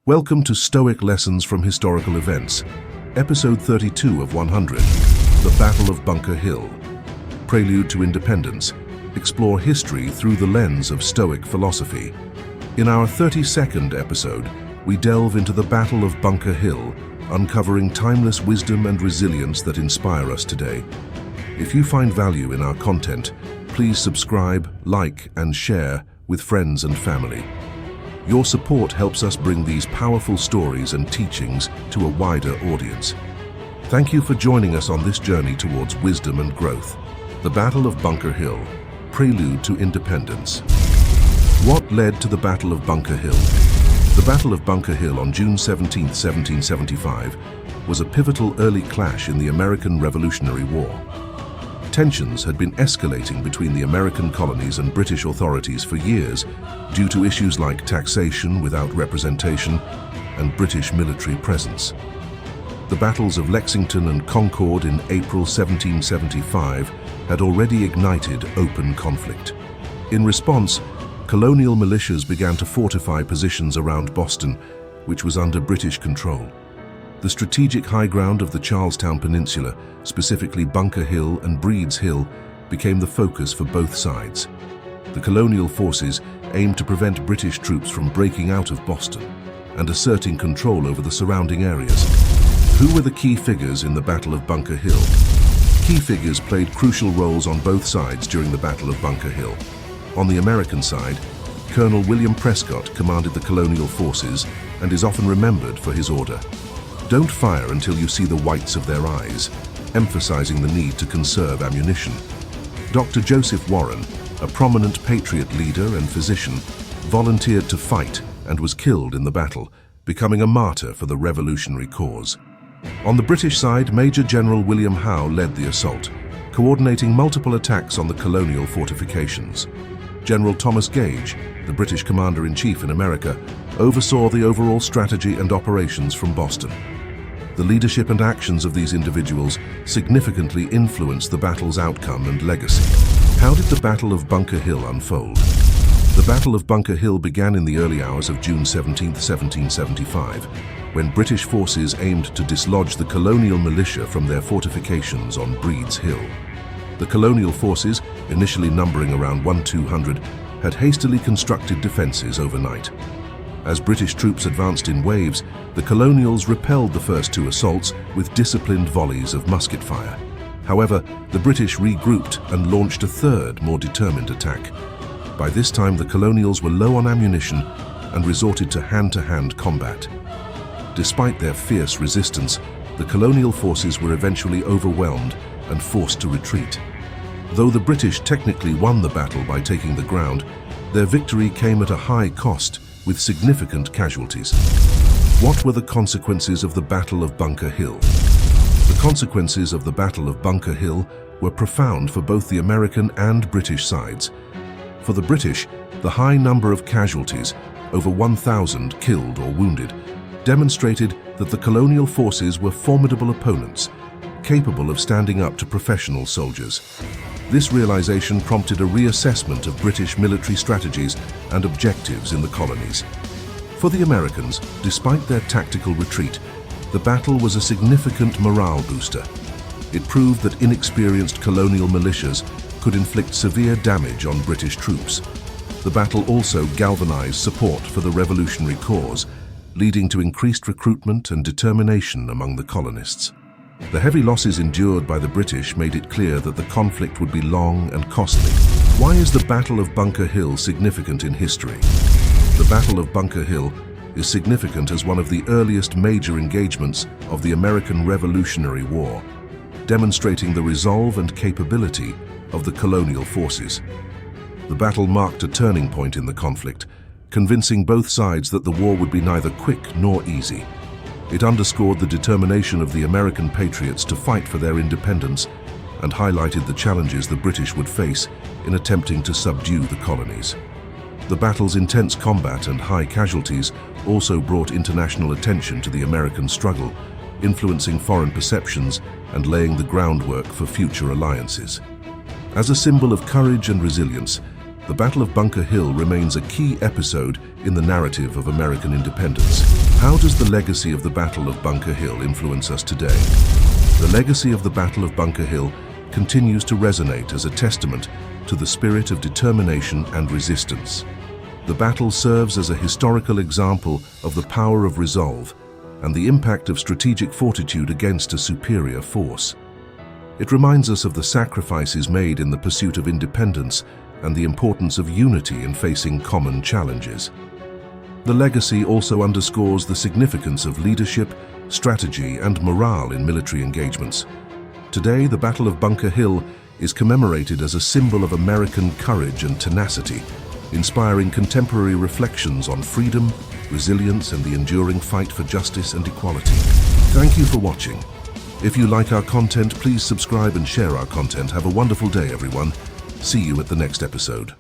Welcome to Stoic Lessons from Historical Events, Episode 32 of 100, The Battle of Bunker Hill. Prelude to Independence. Explore history through the lens of Stoic philosophy. In our 32nd episode, we delve into the Battle of Bunker Hill, uncovering timeless wisdom and resilience that inspire us today. If you find value in our content, please subscribe, like, and share with friends and family. Your support helps us bring these powerful stories and teachings to a wider audience. Thank you for joining us on this journey towards wisdom and growth. The Battle of Bunker Hill, Prelude to Independence. What led to the Battle of Bunker Hill? The Battle of Bunker Hill on June 17, 1775, was a pivotal early clash in the American Revolutionary War. Tensions had been escalating between the American colonies and British authorities for years due to issues like taxation without representation and British military presence. The battles of Lexington and Concord in April 1775 had already ignited open conflict. In response, colonial militias began to fortify positions around Boston, which was under British control. The strategic high ground of the Charlestown Peninsula, specifically Bunker Hill and Breed's Hill, became the focus for both sides. The colonial forces aimed to prevent British troops from breaking out of Boston and asserting control over the surrounding areas. Who were the key figures in the Battle of Bunker Hill? Key figures played crucial roles on both sides during the Battle of Bunker Hill. On the American side, Colonel William Prescott commanded the colonial forces and is often remembered for his order, "Don't fire until you see the whites of their eyes," emphasizing the need to conserve ammunition. Dr. Joseph Warren, a prominent Patriot leader and physician, volunteered to fight and was killed in the battle, becoming a martyr for the revolutionary cause. On the British side, Major General William Howe led the assault, coordinating multiple attacks on the colonial fortifications. General Thomas Gage, the British commander-in-chief in America, oversaw the overall strategy and operations from Boston. The leadership and actions of these individuals significantly influenced the battle's outcome and legacy. How did the Battle of Bunker Hill unfold? The Battle of Bunker Hill began in the early hours of June 17, 1775, when British forces aimed to dislodge the colonial militia from their fortifications on Breed's Hill. The colonial forces, initially numbering around 1,200, had hastily constructed defenses overnight. As British troops advanced in waves, the colonials repelled the first two assaults with disciplined volleys of musket fire. However, the British regrouped and launched a third, more determined attack. By this time, the colonials were low on ammunition and resorted to hand-to-hand combat. Despite their fierce resistance, the colonial forces were eventually overwhelmed and forced to retreat. Though the British technically won the battle by taking the ground, their victory came at a high cost, with significant casualties. What were the consequences of the Battle of Bunker Hill? The consequences of the Battle of Bunker Hill were profound for both the American and British sides. For the British, the high number of casualties, over 1,000 killed or wounded, demonstrated that the colonial forces were formidable opponents, capable of standing up to professional soldiers. This realization prompted a reassessment of British military strategies and objectives in the colonies. For the Americans, despite their tactical retreat, the battle was a significant morale booster. It proved that inexperienced colonial militias could inflict severe damage on British troops. The battle also galvanized support for the revolutionary cause, leading to increased recruitment and determination among the colonists. The heavy losses endured by the British made it clear that the conflict would be long and costly. Why is the Battle of Bunker Hill significant in history? The Battle of Bunker Hill is significant as one of the earliest major engagements of the American Revolutionary War, demonstrating the resolve and capability of the colonial forces. The battle marked a turning point in the conflict, convincing both sides that the war would be neither quick nor easy. It underscored the determination of the American patriots to fight for their independence and highlighted the challenges the British would face in attempting to subdue the colonies. The battle's intense combat and high casualties also brought international attention to the American struggle, influencing foreign perceptions and laying the groundwork for future alliances. As a symbol of courage and resilience, the Battle of Bunker Hill remains a key episode in the narrative of American independence. How does the legacy of the Battle of Bunker Hill influence us today? The legacy of the Battle of Bunker Hill continues to resonate as a testament to the spirit of determination and resistance. The battle serves as a historical example of the power of resolve and the impact of strategic fortitude against a superior force. It reminds us of the sacrifices made in the pursuit of independence and the importance of unity in facing common challenges. The legacy also underscores the significance of leadership, strategy, and morale in military engagements. Today, the Battle of Bunker Hill is commemorated as a symbol of American courage and tenacity, inspiring contemporary reflections on freedom, resilience, and the enduring fight for justice and equality. Thank you for watching. If you like our content, please subscribe and share our content. Have a wonderful day, everyone. See you at the next episode.